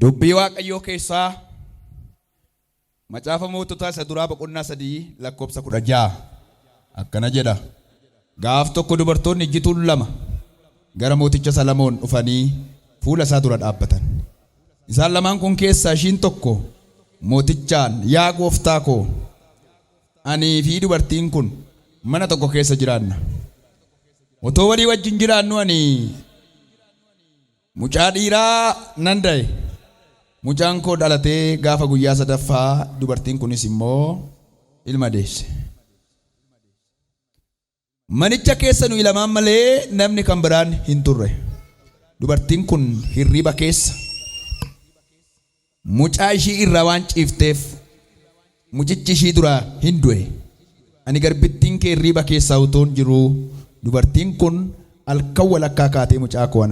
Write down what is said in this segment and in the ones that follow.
Dubbii Waaqayyoo keessaa macaafa moototaa isa duraa boqonnaa 3 lakkoofsa 16 akkana jedha. Gaaf tokko dubartoonni ijjituun 2 gara mooticha Salamoon dhufanii fuula isaa dura dhaabbatan. Isaan lamaan kun keessaa ishiin tokko mootichaan, yaa gooftaa koo, anii fi dubartiin kun mana tokko keessa jiraanna. Otoo walii wajjin jiraannu ani mucaa dhiiraa nan da'e. Mucaan koo dhalatee gaafa guyyaa sadaffaa dubartiin kunis immoo ilma deesse. Manicha keessa nu lamaan malee namni kan biraan hin turre. Dubartiin kun hirriba keessa mucaa ishii irraa waan ciifteef mucichi ishii duraa hin du'e. Ani garbittiin kee hirriba keessaa utoon jiru dubartiin kun halkan walakkaa kaatee mucaa koo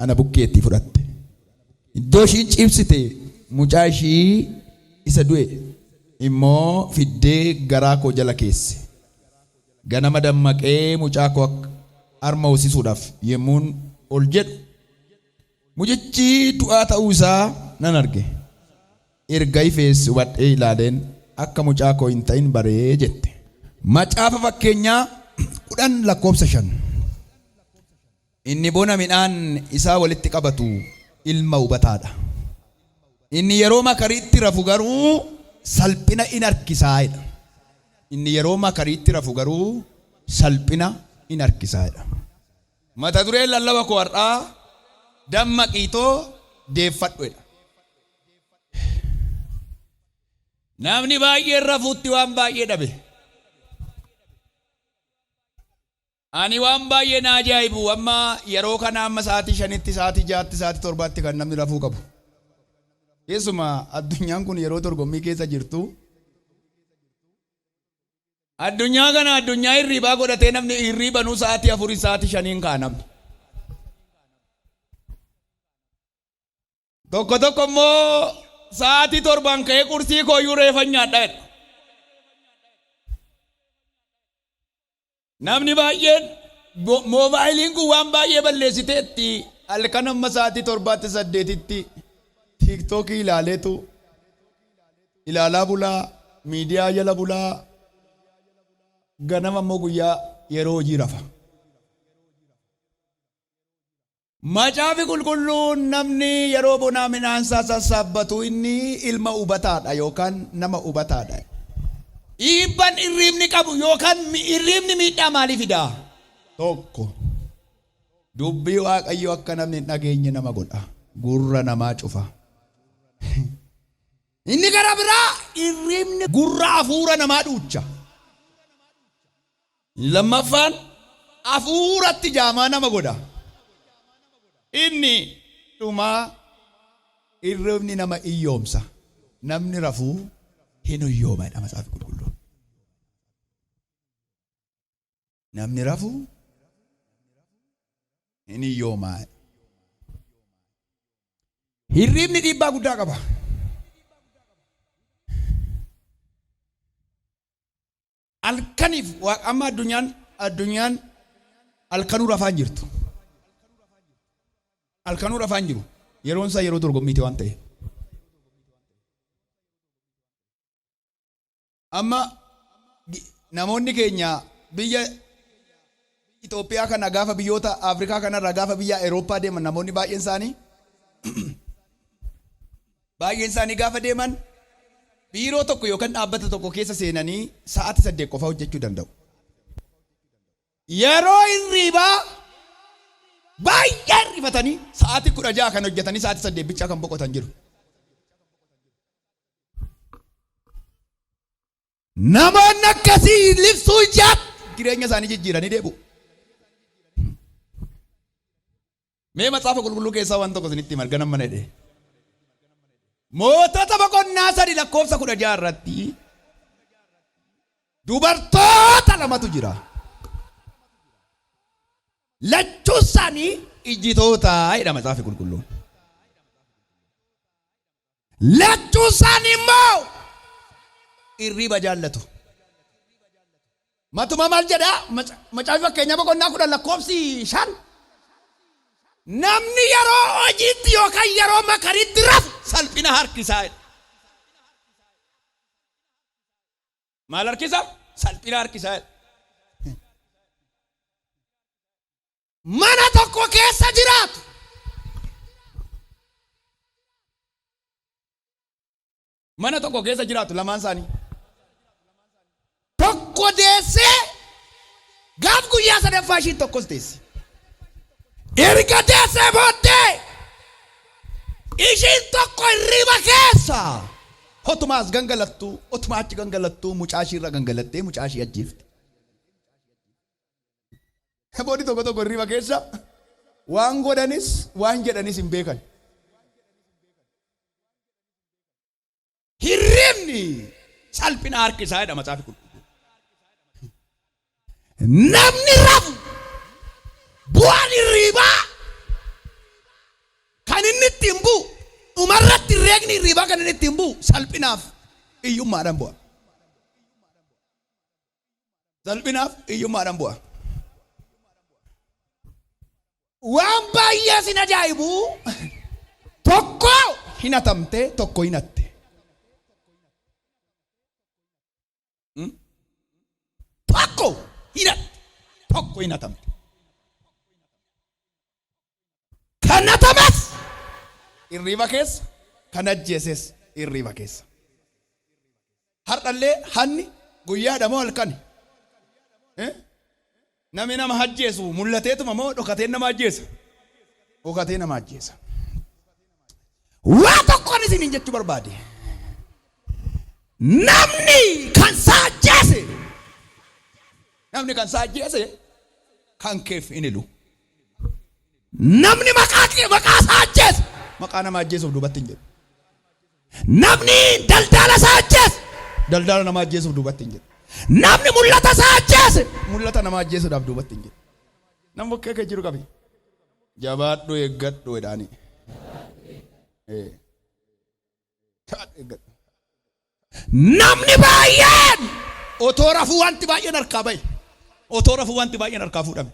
ana bukkeetti fudhatte. Iddoo ishiin ciibsite mucaa ishii isa du'e immoo fiddee garaa koo jala keesse. Ganama dammaqee mucaa koo harma hoosisuudhaaf yemmuun ol jedhu mucichi du'aa ta'uu isaa nan arge. Erga ifees hubadhee ilaaleen akka mucaa koo hin ta'in baree jette. Macaafa fakkeenyaa 10 lakkoofsa 5. Inni bona midhaan isaa walitti qabatu ilma hubataadha. Inni yeroo makariitti rafu garuu salphina in harkisaa'edha. Inni yeroo makariitti rafu garuu salphina in harkisaa'edha. Mata dureen lallaba koo har'aa dammaqiitoo deeffadhuedha. Namni baay'een rafuutti waan baay'ee dhabe. Ani waan baay'ee na ajaa'ibu amma yeroo kana amma sa'aatii 5tti sa'aatii 6tti sa'aatii 7tti kan namni rafuu qabu. Keessumaa addunyaan kun yeroo dorgommii keessa jirtu addunyaa kana addunyaa hirribaa godhatee namni hirribanuu sa'aatii 4 sa'aatii 5 kaa namni. Tokko immoo sa'aatii 7 ka'ee qursii kooyyuu reeffa nyaadha. Namni baay'een moobaayiliin kun waan baay'ee balleessiteetti halkan amma sa'aatii 7tti 8tti tiiktookii ilaaleetu ilaalaa bulaa, miidiyaa jala bulaa, ganama immoo guyyaa yeroo hojii rafa. Macaafi qulqulluun namni yeroo bonaa midhaan isaa sassaabbatu inni ilma hubataadha yookaan nama hubataadha. Dhiibban hirribni qabu yookaan hirribni miidhaa maalii fidaa? Tokko dubbii Waaqayyoo akka namni hin dhageenye nama godha. Gurra namaa cufa. Inni gara biraa hirribni gurra hafuura namaa dhuucha. Lammaffaan hafuuratti jaamaa nama godha. Inni dhumaa hirribni nama iyyoomsa. Namni rafuu hin iyyoomadha macaafi qulqulluun. Namni rafuu hin iyyoomaa. Hirribni dhiibbaa guddaa qaba. Halkaniif amma addunyaan halkanuu rafaan jirtu. Halkanuu rafaan jiru. Yeroon isaa yeroo dorgommiiti waan ta'e. Amma namoonni keenya biyya Itoophiyaa kana gaafa biyyoota Afrikaa kanarraa gaafa biyya Awurooppaa deeman namoonni baay'een isaanii gaafa deeman biiroo tokko yookaan dhaabbata tokko keessa seenanii sa'aatii 8 qofa hojjechuu danda'u. Yeroo hirribaa baay'ee hirrifatanii sa'aatii 16 kan hojjetanii sa'aatii 8 bichaa kan boqotan jiru. Namoonni akkasii libsuu ijaatti jireenya isaanii jijjiiranii deebi'u. Mee macaafa qulqulluu keessaa waan tokko isinitti hima ganama mana jedhee. Mootota boqonnaa 3 lakkoofsa 16 irratti dubartoota 2tu jira. Lachuu isaanii ijjitoota jedha macaafi qulqulluun. Lachuu isaanii immoo hirriba jaallatu. Matuma maal jedha macaafi fakkeenyaa boqonnaa 10 lakkoofsi 5. namni yeroo hojiitti yookaan yeroo makaritti rafu salphina harkisaa. Maal harkisaa? Salphina harkisaa. Mana tokko keessa jiraatu. Mana tokko keessa jiraatu lamaan isaanii. Tokko deessee gaaf guyyaa sadaffaa ishiin tokkos deesse. Erga deessee booddee ishiin tokko hirriba keessa. Otumaas gangalattuu, otuma achi gangalattuu mucaa ishii irra gangalattee mucaa ishii ajjeefte. Boodi tokko tokko hirriba keessa waan godhanis waan jedhanis hin beekan. Hirribni salphina harkisaa jedha macaafi qulqulluun. Namni rafu bu'aan hirribaa kan inni ittiin bu'u dhumarratti reegni hirribaa kan inni ittiin bu'u salphinaaf hiyyummaadhaan bu'a. Salphinaaf hiyyummaadhaan bu'a. Waan baay'ee sin ajaa'ibu tokko hinatamte tokko hinatte. Tokko hinatte tokko hinatamte. Kan hatames hirriba keessa kan ajjeeses hirriba keessa. Hardhallee hanni guyyaadha moo halkani? Namni nama ajjeesu mul'ateetuma moo dhokatee nama ajjeesa? Dhokatee nama ajjeesa. Waa tokkoon isin jechuu barbaade. Namni kan saajjeese. Namni kan saajjeese kan keef hin ilu. Namni maqaa saajjeese maqaa nama ajjeesuuf duubatti hin jedhu. Namni daldala saajjeese daldala nama ajjeesuuf duubatti hin jedhu. Namni mul'ata saajjeese mul'ata nama ajjeesuudhaaf duubatti hin jedhu. Namni bakkee kee jiru qabi. Jabaadhu eeggadhu jedhaani. Namni baay'een otoo rafuu wanti baay'een harkaa bahe. Otoo rafuu wanti baay'een harkaa fuudhame.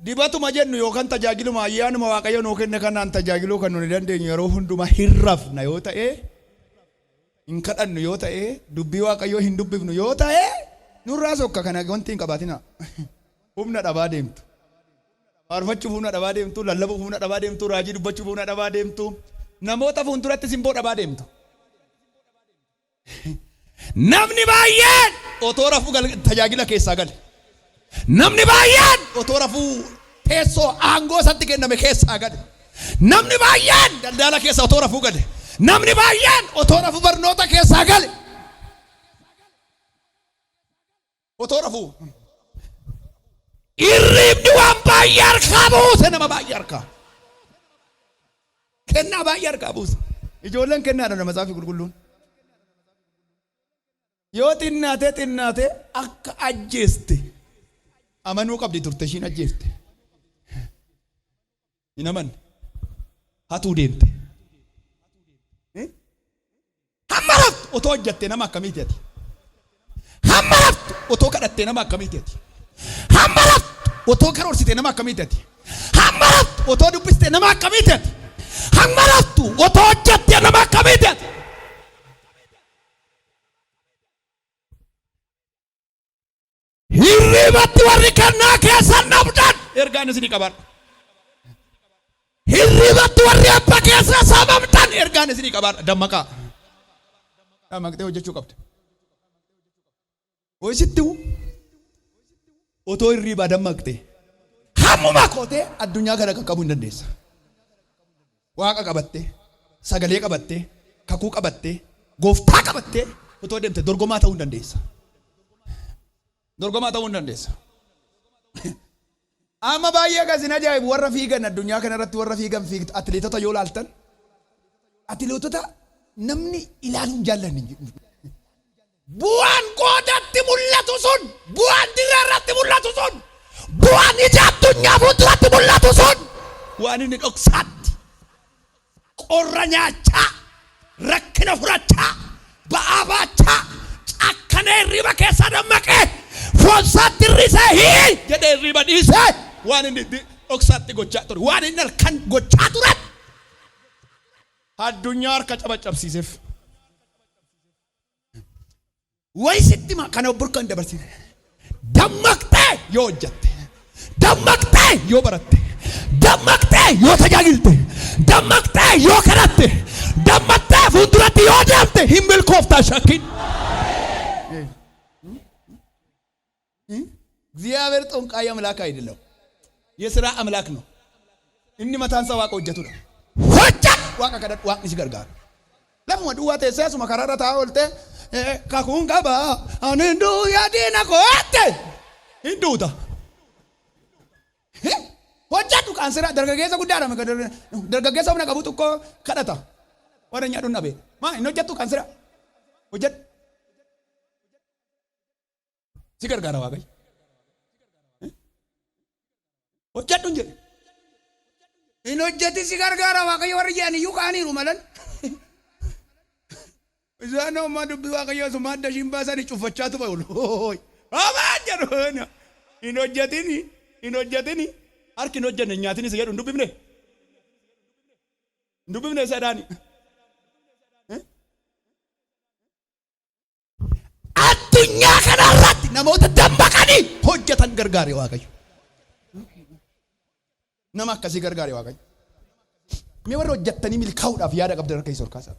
Dibatuma jennu yookaan tajaajiluma ayyaanuma Waaqayyo nuu kenne kanaan tajaajiluu kan nuti dandeenyu yeroo hundumaa hin rafna yoo ta'e, hin kadhannu yoo ta'e, dubbii Waaqayyoo hin dubbifnu yoo ta'e, nurraa sokka kana wanti hin qabaatina. Humna dhabaa deemtu. Faarfachuuf humna dhabaa deemtu, lallabuuf humna dhabaa deemtu, raajii dubbachuuf humna dhabaa deemtu, namoota fuulduratti simboo dhabaa deemtu. Namni baay'een otoo rafuu tajaajila keessaa gale. Namni baay'een otoo rafuu teessoo aangoo isatti kenname keessaa gale. Namni baay'een daldala keessa otoo rafuu gale. Namni baay'een otoo rafuu barnoota keessaa gale. Otoo rafuu hirribni waan baay'ee harkaa buuse nama baay'ee harkaa. Kennaa baay'ee harkaa buuse. Ijoolleen kennaadha nama macaafi qulqulluun. Yoo xinnaatee akka ajjeeste amanuu qabdi turte ishiin ajjeefte. Hin amanne hatuu deemte. Hamma raftu otoo hojjatte nama akkamiiti ati? Hamma raftu otoo kadhatte nama akkamiiti ati? Hamma raftu otoo karoorsite nama akkamiiti ati? Hamma raftu otoo dubbiste nama akkamiiti ati? Hamma raftu otoo hojjatte nama akkamiiti ati? Hirribatti warri kennaa keessan dhabdan ergaan isinii qabaadha. Hirribatti warri abba keessa saamamtan ergaan isinii qabaadha. Dammaqaa. Dammaqtee hojjechuu qabda. Hoositti otoo hirribaa dammaqtee hammuma kootee addunyaa kana qaqqabuu hin dandeessa. Waaqa qabattee, sagalee qabattee, kakuu qabattee, gooftaa qabattee otoo deemte dorgomaa ta'uu hin dandeessa. Dorgomaa ta'uu hin dandeessa. Amma baay'ee gasin ajaa'ibu warra fiigan addunyaa kana irratti warra fiigan atileetota yoo laaltan atileetota namni ilaaluun jaallanni. Bu'aan qoodatti mul'atu sun, bu'aan dirree irratti mul'atu sun, bu'aan ija addunyaa fuulduratti mul'atu sun, waan inni dhoksaatti qorra nyaachaa, rakkina furachaa, ba'aa baachaa, cakkanee hirriba keessa dammaqee foonsaatti hir'isee hii jedhee hirriba dhiisee waan inni dhoksaatti gochaa ture waan inni halkan gochaa ture addunyaa harka cabacabsiiseef wayisitti kana burkan dabarsine dammaqtee yoo hojjatte dammaqtee yoo baratte dammaqtee yoo tajaajilte dammaqtee yoo kadhatte dammaqtee fuulduratti yoo deemte hin milkooftaa shakkiin እግዚአብሔር ጠንቋይ አምላክ አይደለም የሥራ አምላክ ነው እኒ መታንሳ ዋቆ ወጀቱ ነው ወጀ ዋቃ ከደት ዋቅኒ ሲገርጋር ለምን ወዱዋቴ ሰሱ መከራራታ ወልተ ካኩን ጋባ አንንዱ ያዲና ኮቴ እንዱታ ወጀቱ ካንሰራ ደርገገሰ ጉዳራ መከደር ደርገገሰ ምና ቀቡት እኮ ከደታ ወደኛ ዱና ቤ ማ እንጀቱ ካንሰራ ወጀት ሲገርጋራ ዋቀይ ወጀቱ እንጂ ኢኖጀቲ ሲገርጋራ ዋቀይ ወርያን ይዩካኒሩ መለን እዛና ማዱብ ዋቀይ ሱማደ ሽምባሰን ጩፈቻቱ ባውሎ አባጀሩና ኢኖጀቲኒ አርኪ ኖጀነ ኛቲኒ ሲገዱ እንዱብምኔ ሰዳኒ አዱኛ ከናራት ነሞተ ደምቀኒ ሆጀተን ገርጋሪ ዋቀይ nama akkasii gargaare waaqayyo mee warra hojjettanii milkaa'uudhaaf yaada qabdan harka isaan kaasaa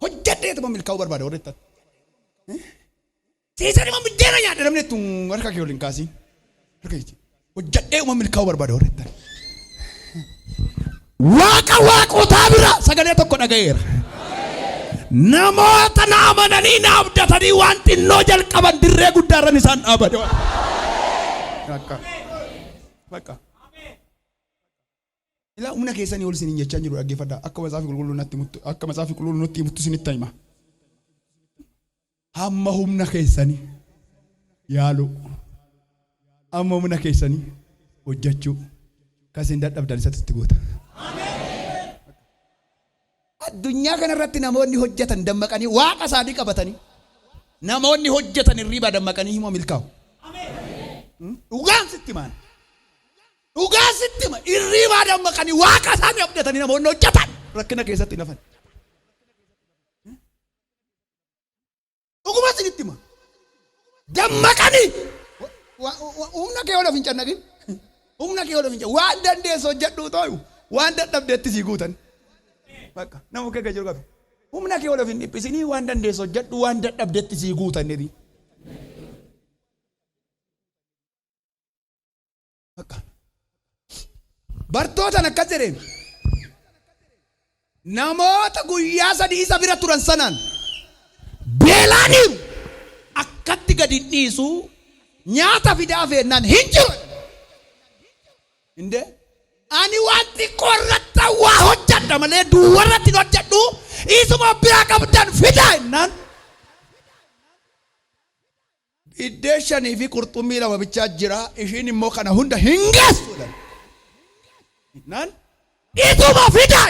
hojjedheetuma milkaa'uu barbaada warreettan siisan ima middeena nyaadha namni tun harka kee waliin kaasiin harka kee hojjedheetuma milkaa'uu barbaada warreettan waaqotaa bira sagalee tokko dhagayeera namoota na amananii na abdatanii waan xinnoo jalqaban dirree guddaarran isaan dhaabade bakka ila umna keessanii ol isin jechaa jiru dhaggeeffadhaa akka masaafi qulqulluun nutti himtu isinitti hima hamma humna keessanii yaalu amma humna keessanii hojjechuu kasiin dadhabdan isatti goota addunyaa kana irratti namoonni hojjetan dammaqanii waaqa isaanii qabatanii namoonni hojjetan irriibaa dammaqanii hima milkaa'u dhugaan sitti maan dhugaa sitti ma irriibaa dammaqanii waaqa isaanii abdatanii namoonni hojjetan rakkina keessatti nafan dhuguma sitti ma dammaqanii humna kee wala fincannagin humna kee wala fincan waan dandeessu hojjedhu tooyu waan dadhabdeetti sii guutan bakka namu kee gajiru qabe humna kee wala fin dhiphisinii waan dandeessu hojjedhu waan dadhabdeetti sii guutan nedi bakka bartootan akkas jedheen namoota guyyaa sadii isa bira turan sanaan beelaaniiru akkatti gadi dhiisu nyaata fidaa feennaan hin jiru inde ani waan xiqqoo irratti waa hojjedha malee duwwarratti hin hojjedhu isuma biraa qabdan fidaa jennaan iddee shanii fi qurxummii lama bichaa jira ishiin immoo kana hunda hin geessu nan ituma fidaa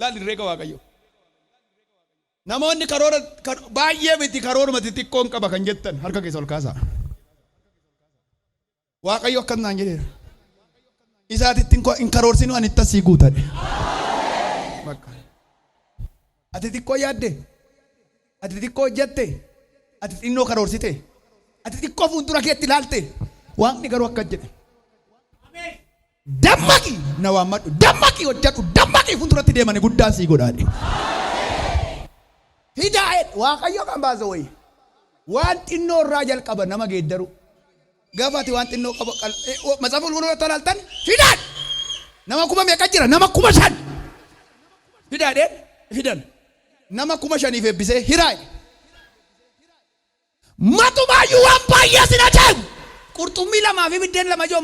laal irreega waaqayyo namoonni karoora baay'ee miti karooruma xixiqqoon qaba kan jettan harka keessa ol kaasaa waaqayyo akkas naan jedheera isaatitti hin karoorsinu ani itti asii guutadhe ati xiqqoo yaadde ati xiqqoo hojjette ati xinnoo karoorsite ati xiqqoo fuuldura keetti ilaalte waaqni garuu akkas jedhe dammaqi na waammadhu dammaqi hojjedhu dammaqi fuulduratti deemani guddaan sii godhaadhe hidaa'edha waaqayyo kan baasa wayi waan xinnoo irraa jalqaba nama geeddaru gaafati waan xinnoo qaba matsaafa qulqulluu talaaltan fidaadhe nama kuma meeqa jira nama kuma 5 fidaadhe fidan nama kuma 5 eebbisee hiraa'e matumayyuu waan baay'ee sin ajaa'u qurxummii lamaa fi biddeen lama joo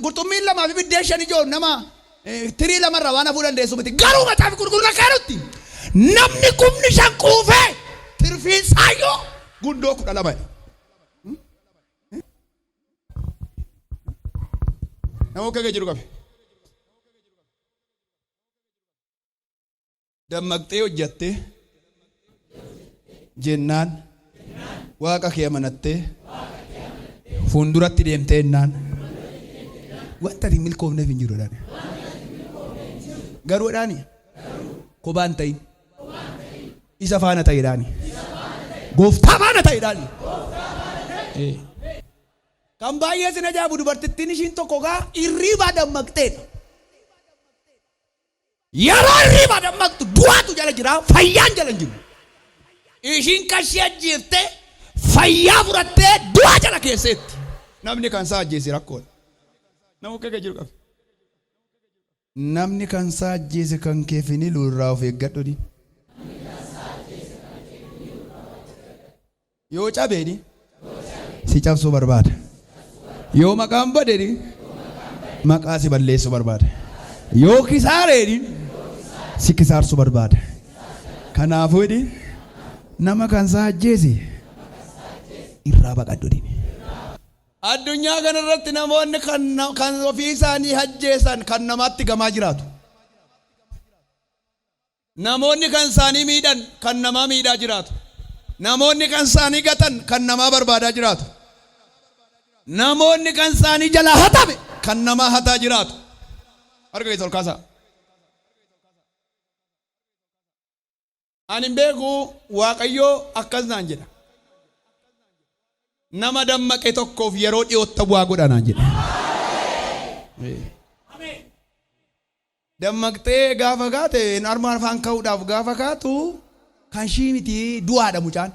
qurxummii lamaa fi biddeen 5 joo nama tirii lamarraa waan hafuu dandeessu miti garuu matsaafi qulqulluu kaanutti namni kumni 5 quufee tirfiin saayyoo gundoo 12 nama kee jiru qabe dammaqxee hojjatte jennaan waaqa kee amanattee fuulduratti deemtee ennaan wanta ati milkoofneef hin jiruudhaan garuudhaan kophaan ta'in isa faana ta'idhaan gooftaa faana ta'idhaan kan baay'ee sin ajaa'ibu dubartittiin ishiin tokko gaa irriibaa dammaqxeedha. Yeroo irriibaa dammaqxu du'aatu jala jira fayyaan jala hin jiru. Ishiin kashii ajjeeftee fayyaa fudhattee du'a jala keesseetti. Namni kan isaa ajjeese rakkoodha. Nama kee jiru qabu. Namni kan isaa ajjeese kan keefini lurraa of eeggadhu di. Yoo cabeeni si cabsuu barbaada. Yoo maqaan badeeni maqaa si balleessuu barbaada. Yoo kisaareeni si kisaarsuu barbaada. Kanaafuu nama kan isaa ajjeese irraa baqadhu di. Addunyaa kanarratti namoonni kan ofii isaanii ajjeesan kan namatti gamaa jiraatu. Namoonni kan isaanii miidhan kan namaa miidhaa jiraatu. Namoonni kan isaanii gatan kan namaa barbaadaa jiraatu. Namoonni kan isaanii jala hatame kan namaa hataa jiraatu. Harka keessa ol kaasaa. Ani beeku Waaqayyoo akkas naan jedha. Nama dammaqe tokkoof yeroo dhiyootti bu'aa godhanaan jedha. Dammaqxee gaafa kaate armaan afaan ka'uudhaaf gaafa kaatu kan shii miti du'aadha mucaan.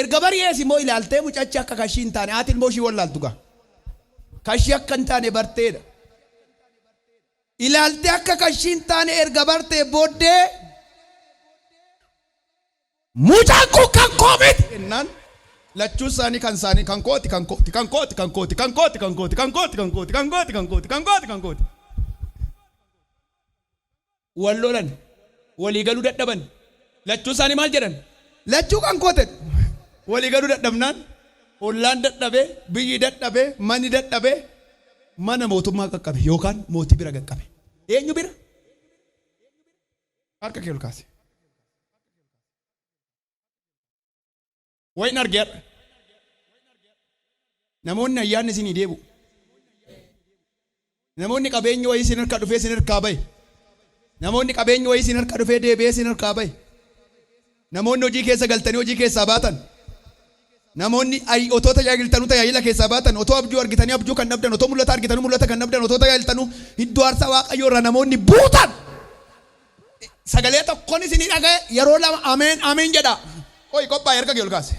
Erga bari'ees immoo ilaaltee mucachi akka kashii hin taane haati ilmoo ishii wallaaltu gaa. Kashii akka hin taane barteedha. Ilaaltee akka kashii hin taane erga bartee booddee mucaan kun kan koomiti ennaan. Lachuu isaanii kan isaanii kan kooti kan kooti kan kooti kan kooti kan kooti kan kooti kan kooti kan kooti kan kooti kan kooti kan kooti kan kooti wallolan walii galuu dadhaban lachuu isaanii maal jedhan lachuu kan koote walii galuu dadhabnaan ollaan dadhabee biyyi dadhabee manni dadhabee mana mootummaa qaqqabe yookaan mootii bira qaqqabe eenyu bira harka kee ol kaase. Wayin argeera. Namoonni ayyaanni isinii deebu. Namoonni qabeenyi wayii isin harka dhufee isin harkaa bahe. Namoonni qabeenyi wayii isin harka dhufee deebi'ee isin harkaa bahe. Namoonni hojii keessa galtanii hojii keessaa baatan. Namoonni otoo tajaajiltanuu tajaajila keessaa baatan. Otoo abjuu argitanii abjuu kan dhabdan. Otoo mul'ata argitanii mul'ata kan dhabdan. Otoo tajaajiltanuu iddoo aarsaa Waaqayyoo irraa namoonni buutan. Sagalee tokkoon isinii dhagaye yeroo lama ameen ameen jedha. Oyi qophaa erga geel kaase.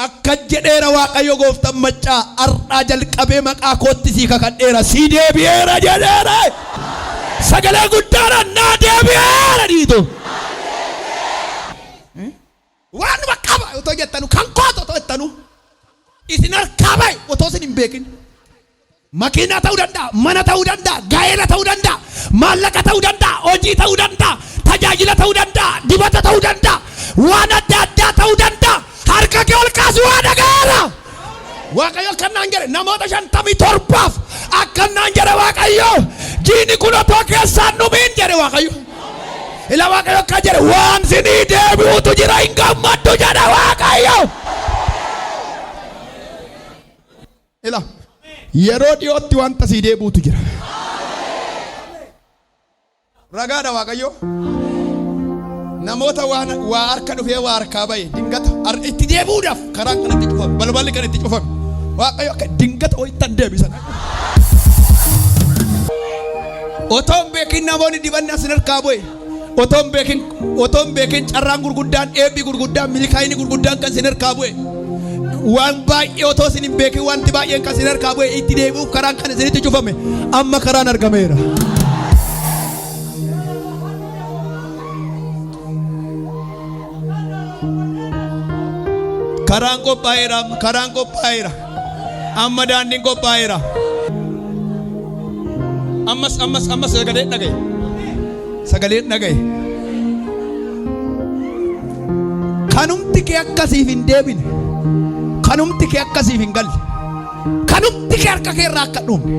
Akka jedheera Waaqayyo gooftaan maccaa ardhaa jalqabee maqaa kootti sii kakadheera sii deebi'eera jedheera. Sagalee guddaadhaan naa deebi'eera dhiitu. Waan qaba otoo jettanu kan koota otoo jettanu isin harkaa bahe otoo isin hin beekin. Makiinaa ta'uu danda'a, mana ta'uu danda'a, gaa'ela ta'uu danda'a, maallaqa ta'uu danda'a, hojii ta'uu danda'a, tajaajila ta'uu danda'a, dibata ta'uu danda'a, waan adda addaa ta'uu danda'a. Harka kee ol kaasi waan dhagaara. Waaqayyo akkanaan jedhe namoota 57 akkanaan jedhe Waaqayyo jiini kun otoo keessaan dhumiin jedhe Waaqayyo. Ila Waaqayyo akka jedhe waan sinii deebi'utu jira hin gammaddu jedhe Waaqayyo. Ila yeroo dhiyootti wanta sii deebi'utu jira. Ragaadha Waaqayyo. Namoota waa harka dhufee waa harkaa bahe dingata itti deebi'uudhaaf karaa kanatti cufame balballi kan itti cufame Waaqayyo akka dingata ho'itan deebisan. Otoo hin beekin namoonni dibanni asin harkaa bu'e otoo hin beekin carraan gurguddaan eebbi gurguddaan milkaa'inni gurguddaan kan sin harkaa bu'e waan baay'ee otoo isin hin beekin wanti baay'een kan sin harkaa bu'e itti deebi'uuf karaan kan isinitti cufame amma karaan argameera. Karaan qophaa'eera. Amma daandiin qophaa'eera. Ammas sagalee dhagaye. Sagalee dhagaye. Kanumti kee akkasiif hin deebine. Kanumti kee akkasiif hin galle. Kanumti kee harka kee irraa akka dhumne.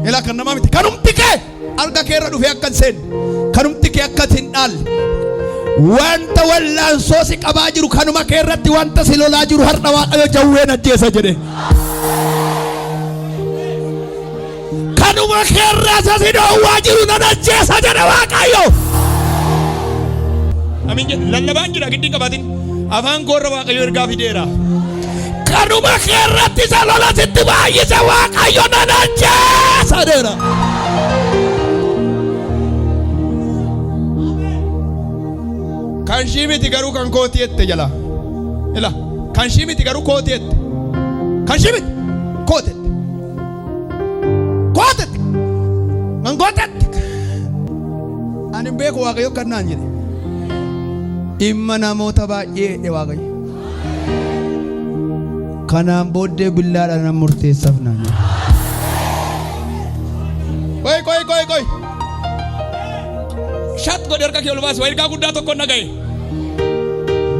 Ilaa kan namaa miti. Kanumti kee harka kee irra dhufee akka hin seenne. Kanumti kee akka hin dhaalle. wanta wallaan soosi qabaa jiru kanuma keerratti wanta si lolaa jiru har'a Waaqayyo jawween ajjeesa jedhe. Kanuma keerraa si dhoowwaa jiru nan ajjeesa jedhe Waaqayyo. Amiin lallabaan jira giddiin qabaatin afaan koorra Waaqayyo ergaa fideera. Kanuma keerratti isa lola sitti baay'isa Waaqayyo nan ajjeesa jedheera. Kan shimiti garuu kan kooti ette jala. Ila kan shimiti garuu kooti ette. Kan shimiti kooti ette. Kooti ette. Kan kooti ette. Ani beeku Waaqayyo kan naan jedhe. Dhimma namoota baay'ee dhe Waaqayyo. Kanaan booddee billaadhaan nan murteessaaf naan jedhe. Koi. Shat godhe harka kee ol baasi. Waa ergaa guddaa tokko nagaye.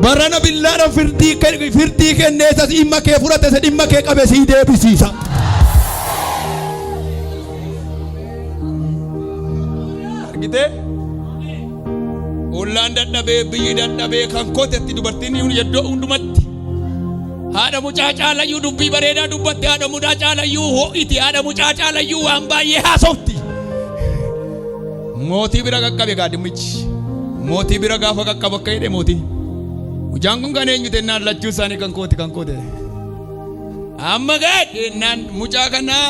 Barana billaadhaan firdii kenneessa dhimma kee fudhate isa dhimma kee qabe sii deebisiisa. Argitee? Ollaan dadhabee biyyi dadhabee kan kootetti dubartiin iddoo hundumatti. Haadha mucaa caalayyuu dubbii bareedaa dubbatti. Haadha mucaa caalayyuu ho'iti. Haadha mucaa caalayyuu waan baay'ee haasofti. Mootii bira qaqqabe gaadimichi. Mootii bira gaafa qaqqabe akka jedhe mootii. Mucaan kun kan eenyu tennaan lachuu isaanii kan koote. Amma gaadhe naan mucaa kanaa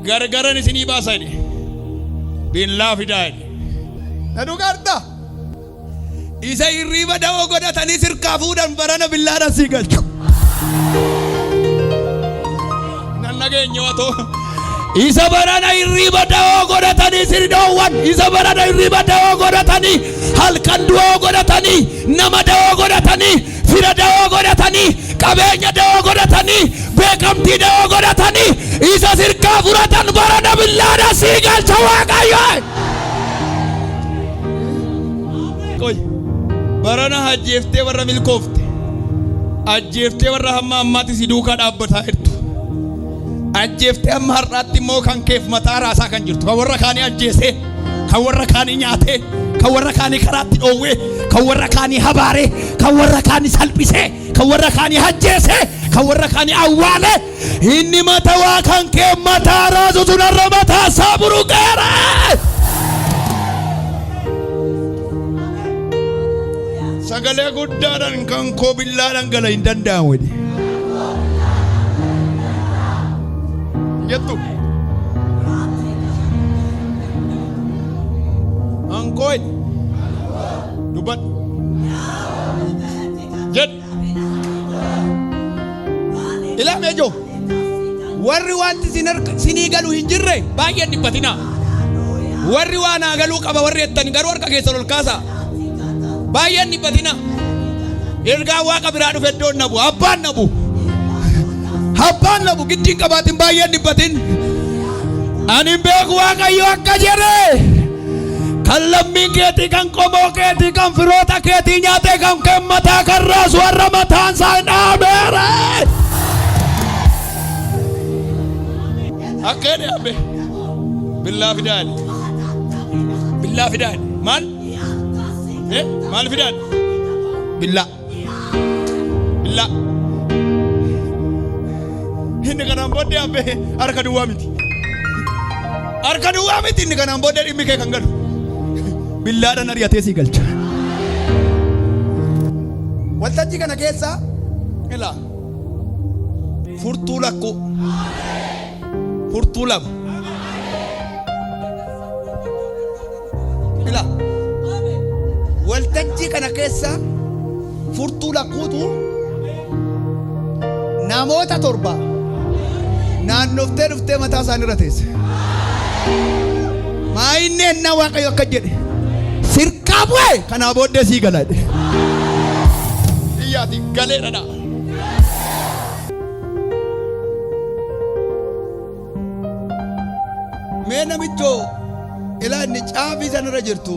gargaran isinii baasa jedhe. Billaa fidaa jedhe. Na dhugaarta. Isa hirriba da'oo godhatanii sirkaa fuudhan barana billaadhaan sii galchu. Nan nageenya watoo. Isa barana hirriba da'oo godhatanii sirdoowwan. Isa barana hirriba da'oo godhatanii halkan du'oo godhatanii nama da'oo godhatanii fira da'oo godhatanii qabeenya da'oo godhatanii beekamtii da'oo godhatanii isa sirkaa fudhatan barana billaadhaan sii galcha Waaqayyo. Barana ajjeeftee warra milkoofte ajjeeftee warra hamma ammaatti si duukaa dhaabbataa jirtu. Ajjeeftee amma har'aatti immoo kan keef mataa raasaa kan jirtu. Kan warra kaanii ajjeesee, kan warra kaanii nyaatee, kan warra kaanii karaatti dhoowwee, kan warra kaanii habaaree, kan warra kaanii salphisee, kan warra kaanii ajjeesee, kan warra kaanii awwaalee. Inni mataa kan keef mataa raasu sunarra mataa isaa buruqeera. Sagalee guddaadhaan kan koo billaadhaan gala hin danda'amu jedhe. Jettu. Ankooy. Dubbat. Jed. Ilaamee joo. Warri wanti sinii galu hin jirre baay'een dhiphatina. Warri waan haa galuu qaba warri jettani garuu harka keessa ol kaasa. Baay'een dhiphatina. Ergaa Waaqa biraa dhufe iddoon nabu. Abbaan nabu. Abbaan nabu giddiin qabaatin baay'een dhiphatin. Ani beeku Waaqayyo akka jedhe. Kan lammiin keetii kan qomoo keetii kan firoota keetii nyaatee kan mataa kan raasu warra mataan isaa dhaabeera. Akka jedhe abbe. Billaa fidaani. Billaa fidaani. Maal? Maal fidaan? Billaa. Inni kanaan booddee abbe harka duwwaa miti. Harka duwwaa miti inni kanaan booddee dhimmi kee kan galu. Billaadhaan ari'atee sii galcha. Waltajjii kana keessa ilaa furtuu lakku. Furtuu lama. Ilaa waltajjii kana keessa furtuu lakkuutu namoota 7 naannoftee dhuftee mataa isaanii irra teesse. Maa inni ennaa Waaqayyo akka jedhe sirkaa bu'ee kanaa booddee sii gala jedhe. Iyyaati galeedha dha. Mee namichoo ilaa inni caafii sanarra jirtu.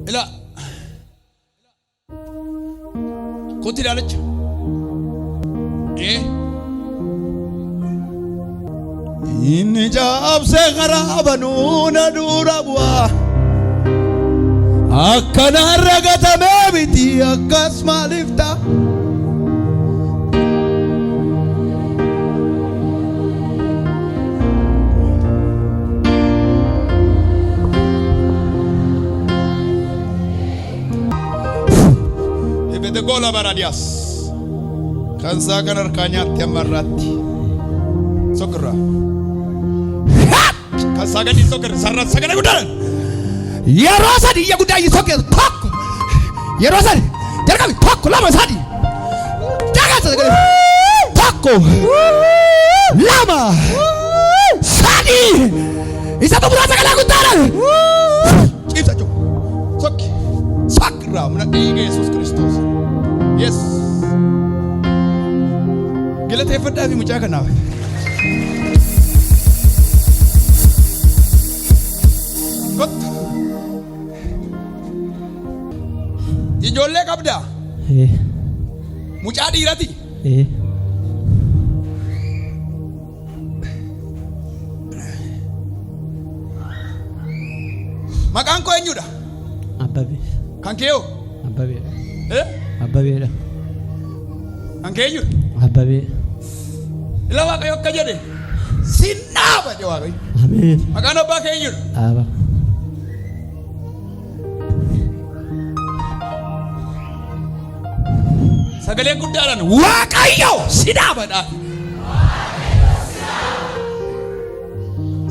Ila Kuti daalacha inni jaabse karaa banuuna dura bu'aa akkanaan ragatamee miti akkas maaliif ta'a. Ibete gola baradias kan sakan arkanyaatti amarratti sokra kan sakan di sokra sarra sakan gudan yeroo sadi ya guddaa sokra tokko yeroo sadi jarqabi tokko lama sadi jagasa tokko lama sadi isa babura sagala guddaa cipsa cuk sokki sakra mun dhiiga Yesuus Kiristoos. Yes. Galateeffadhaa fi mucaa kanaaf. Kottu. Ijoollee qabdaa? Mucaa dhiirati? Maqaan koo eenyudha? Abbabee. Kan kee hoo? Abbabee. Abbabeedha. Kan kee eenyudha? Abbabee. Ila Waaqayyo akka jedhe sinnaaba jedhe Waaqayyo. Ameen. Maqaan abbaa kee eenyudha? Aba. Sagalee guddaadhaan Waaqayyo sinnaabadha.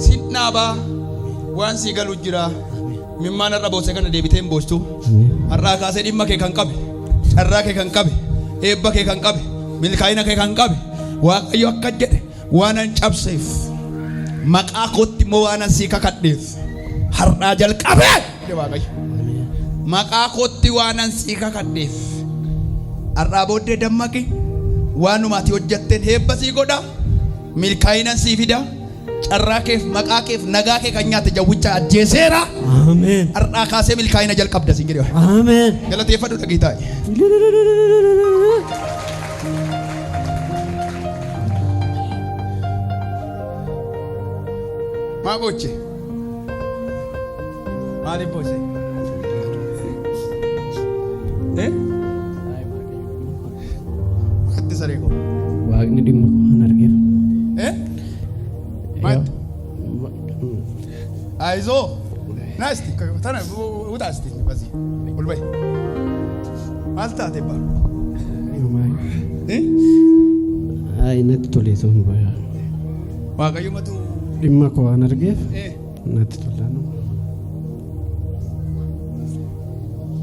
Sinnaaba waan sii galu jira. Mimmaan irra boosee kana deebiteen boostu. Har'aa kaasee dhimma kee kan qabe. Carraa kee kan qabe. Eebba kee kan qabe. Milkaa'ina kee kan qabe. Waaqayyo akka jedhe waan an cabseef maqaa kootti immoo waan an sii kakadheef har'aa jalqabee jedhe Waaqayyo. Maqaa kootti waan an sii kakadheef har'aa booddee dammaqi waan numaati hojjetteen eebba sii godha milkaa'ina sii fida carraa keef maqaa keef nagaa kee kan nyaate jawwicha ajjeeseera. Ameen. Har'aa kaasee milkaa'ina jalqabda siin jedhe. Ameen. Galateeffadhu dhagiitaa. Maa goche? Maaliif boose? Maatti saree koo? Waaqni dhimma koo hin argeef. Maatti? Aizoo? Naasti? Tana utaasti basi. Ulbai. Maal taate baa? Ay natti tolee sun baya. Waaqayyo matu Dhimma koo hin argeef. Natti tolaan.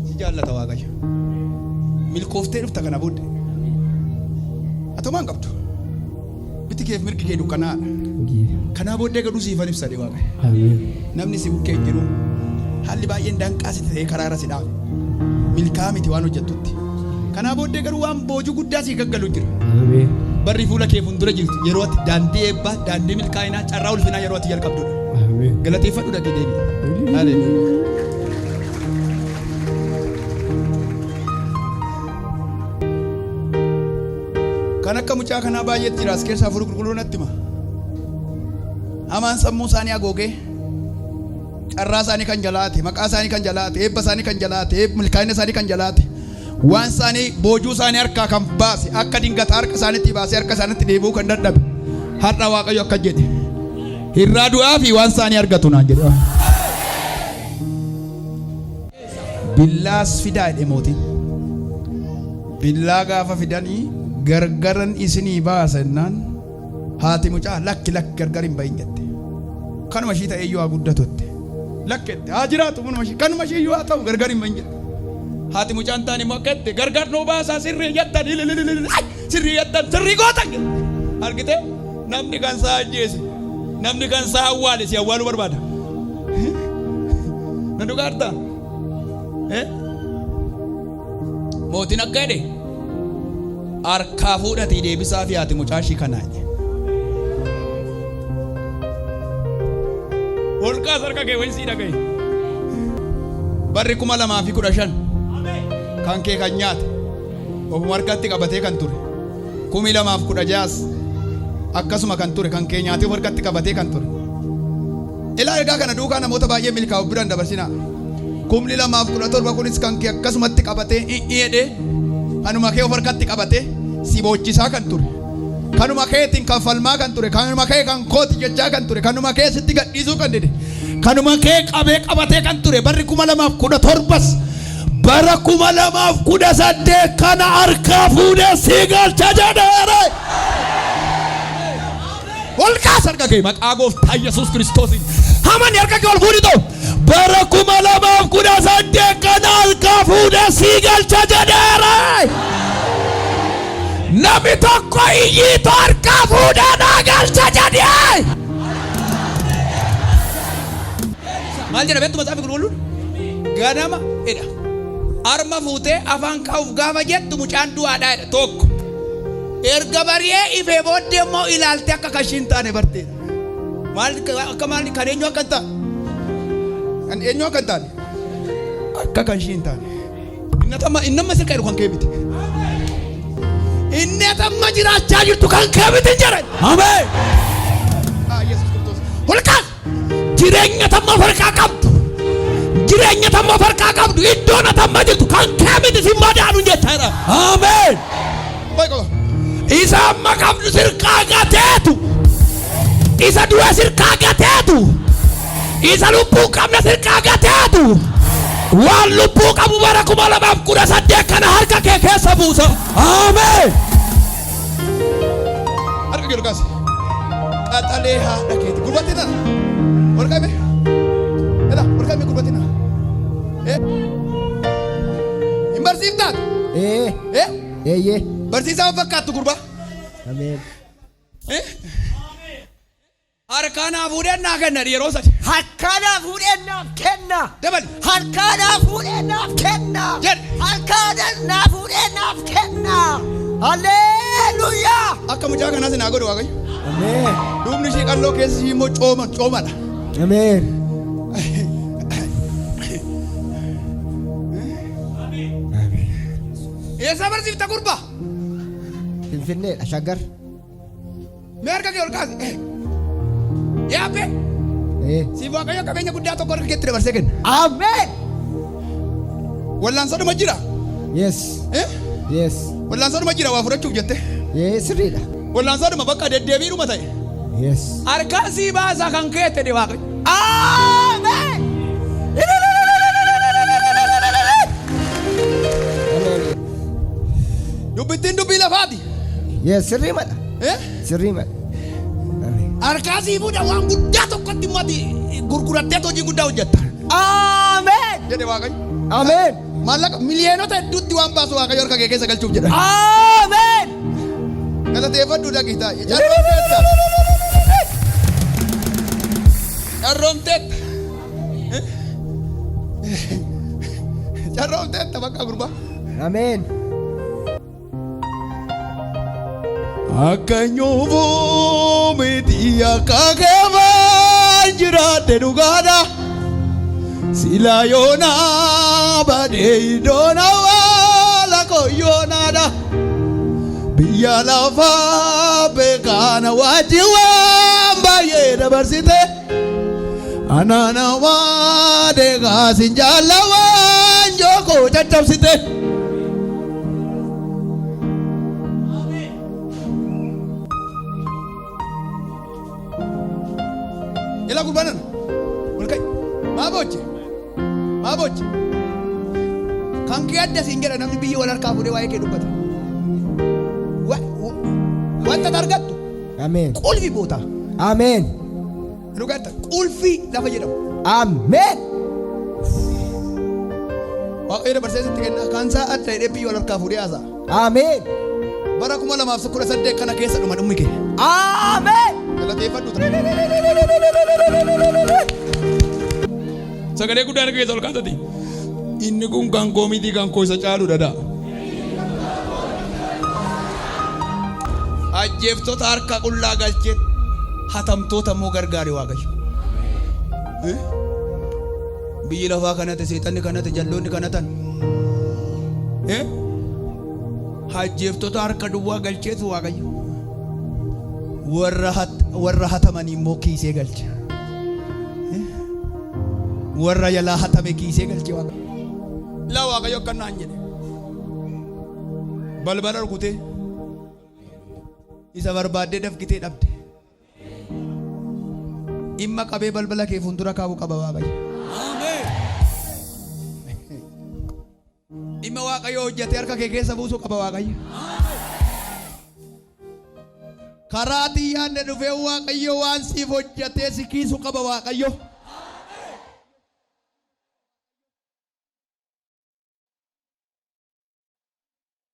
Si jaallata Waaqayyo. Milkooftee dhufta kana booddee. Atomaan qabdu. Biti keef mirgi kee dukkanaadha. Kanaa booddee gaduu siifan ibsa dee Waaqayyo. Ameen. Namni si bukkee jiru haalli baay'een danqaasiti ta'ee karaarra si dhaabe. Milkaa miti waan hojjettutti. Kanaa booddee garuu waan boojuu guddaa sii gaggalu jira. Ameen. Barri fuula kee fuuldura jirtu yeroo ati daandii eebbaa daandii milkaa'inaa carraa ulfinaa yeroo ati jalqabdudha. Ameen. Galateeffadhu dhagee deebi. Haleluuyaa. Kan akka mucaa kanaa baay'eetti jira as keessaa furu qulqulluu natti hima. Hamaan sammuu isaanii haguugee carraa isaanii kan jalaate maqaa isaanii kan jalaate eebba isaanii kan jalaate milkaa'ina isaanii kan jalaate waan isaanii boojuu isaanii harkaa kan baase akka dingata harka isaaniitti baasee harka isaaniitti deebi'uu kan dadhabe har'a Waaqayyo akka jedhe irraa du'aa fi waan isaanii argatu naan jedhe. Billaas fidaa jedhe mootiin. Billaa gaafa fidanii gargaran isinii baasennaan haati mucaa lakki gargar hin bahin jette. Kanuma ishii ta'e iyyuu haa guddatutte. Lakkette haa jiraatu kanuma ishii iyyuu haa ta'u gargar hin bahin jette. Haati mucaan taani immoo akka jette gargar nuu baasaa sirrii jettan sirrii jettan sirrii gootan argite namni kan isaa ajjeese namni kan isaa awwaale si awwaaluu barbaada. Na dhugaartaa? Mootiin akka jedhe harkaa fuudhatii deebisaa fi haati mucaa ishii kanaa jedhe. Holqaas harka kee wayii sii dhagaye. Barri 2015 kan kee kan nyaate ofuma harkatti qabatee kan ture 2016 akkasuma kan ture kan keenyaatiif harkatti qabatee kan ture. Ilaa ergaa kana duukaa namoota baay'ee milkaa'u biraan dabarsinaa. 2017 kunis kan kee akkasumatti qabatee dhiidhee kanuma kee of harkatti qabatee si boochisaa kan ture. Kanuma keetiin kan falmaa kan ture. Kanuma kee kan kooti jechaa kan ture. Kanuma kee sitti gadhiisuu kan dide. Kanuma kee qabee qabatee kan ture. Barri 2017 bara 2018 kana harkaa fuudhee si galcha jedheere. Olkaas harka kee maqaa gooftaa Yesuus Kiristoosiin. Hamani harka kee ol fuudhito. Bara 2018 kana harkaa fuudhee si galcha jedheere. Nami tokko iyyiitu harkaa fuudhee naa galcha jedhee. Maal jedha beektu Matsaafi Qulqulluun? Ganama jedha. Harma fuutee afaan kaa'uuf gaafa jettu mucaan du'aadhaa jedha tokko. Erga bari'ee ifee booddee immoo ilaaltee akka kashiin taane barteedha. Maal akka maal kan eenyu akka hin taane? Kan eenyu akka hin taane? Akka kashiin taane. Innama sirka jedhu kan kee miti. Inni tamma jiraachaa jirtu kan kee miti hin jedhan. Ameen. Yesuus Kiristoos. Holqaas jireenya tamma farqaa qabdu. Jireenya tamma farqaa qabdu. Iddoon tamma jirtu kan kee miti si madaanu jechaadha. Ameen. Isa amma qabdu sirkaa gateetu. Isa du'e sirkaa gateetu. Isa lubbuu qabna sirkaa gateetu. Waan lubbuu qabu bara 2018 kana harka kee keessa buusa. Ameen. Harka kee lukaas. Qaxalee haadha keeti. Gurbatina. Olqame. Eda olqame gurbatina. Hin barsiiftaan? Eeyyee. Barsiisaa fakkaattu gurba. Ameen. Harkaanaa fuudhee naa kenna yeroo sadi. Harkaanaa fuudhee naaf kenna. Dabali. Harkaanaa fuudhee naaf kenna. Jedhe. Harkaanaa fuudhee naaf kenna. Haleluuyaa. Akka mucaa kanaas naa godhu Waaqayyo. Ameen. Duubni ishii qalloo keessi ishii immoo coomadha. Ameen. Eessa barsiifta gurba? Finfinneedha shaggar. Mee harka kee ol kaase. Yaabe. Siif Waaqayyo qabeenya guddaa tokko harka keetti dabarsee kenna. Ameen. Wallaansoodhuma jira. Yes. Yes. Wallaansoodhuma jira waa fudhachuuf jette. Sirriidha. Wallaansoodhuma bakka deddeebiidhuma ta'e. Yes. Harkaan sii baasaa kan keette de Waaqayyo. Ameen. Dubbittiin dubbii lafaati. Yes, sirrii madha. Sirrii madha. Harkaa sii fuudha waan guddaa tokkotti mati gurgurattee hojii guddaa hojjetta. Ameen. Jedhe Waaqayyo. Ameen. Maallaqa miliyoonota hedduutti waan baasu Waaqayyo harka kee keessa galchuuf jedha. Ameen. Galateeffadhu dhagiitaa. Carroomteetta. Carroomteetta bakka gurbaa. Ameen. Akka nyuubuu miti akka keewwan jiraate dhugaadha. Sila yoona badee iddoon awwaala koyyoonadha. Biyya lafaa beekana wajji waan baay'ee dabarsite. Anaana waan deegaasin jaalla waan jookoo caccabsite. Ila gurbanan. Olkai. Maabochi. Kan kee adda siin jedha namni biyya wal harkaa fuudhee waa'ee kee dubbata. Wanta argattu. Ameen. Qulfi boota. Ameen. Dhugaata qulfi lafa jedhamu. Ameen. Waaqayyo dabarsee sitti kenna kan isaa adda hidhee biyya wal harkaa fuudhee haasa'a. Ameen. Bara 2018 kana keessa dhuma dhummi kee. Ameen. Galateeffadhu. Sagalee guddaan keessa ol kaatati. Inni kun kan koo miti kan koo isa caalu dada. Ajjeeftota harka qullaa galchee hatamtoota immoo gargaare Waaqayyo. Biyyi lafaa kanatti seexanni kanatti jalloonni kanatan. Ajjeeftota harka duwwaa galcheetu Waaqayyo. warra hataman immoo kiisee galcha. Warra yalaa hatame kiisee galche Waaqa. Laa Waaqayyo akka naan jedhe. Balbala rukutee isa barbaaddee dafqitee dhabde. Dhimma qabee balbala kee fuuldura kaa'uu qaba Waaqayyo. Dhimma Waaqayyo hojjetee harka kee keessa buusuu qaba Waaqayyo. Karaa xiyyaanne dhufee Waaqayyo waan siif hojjetee si kiisuu qaba Waaqayyo.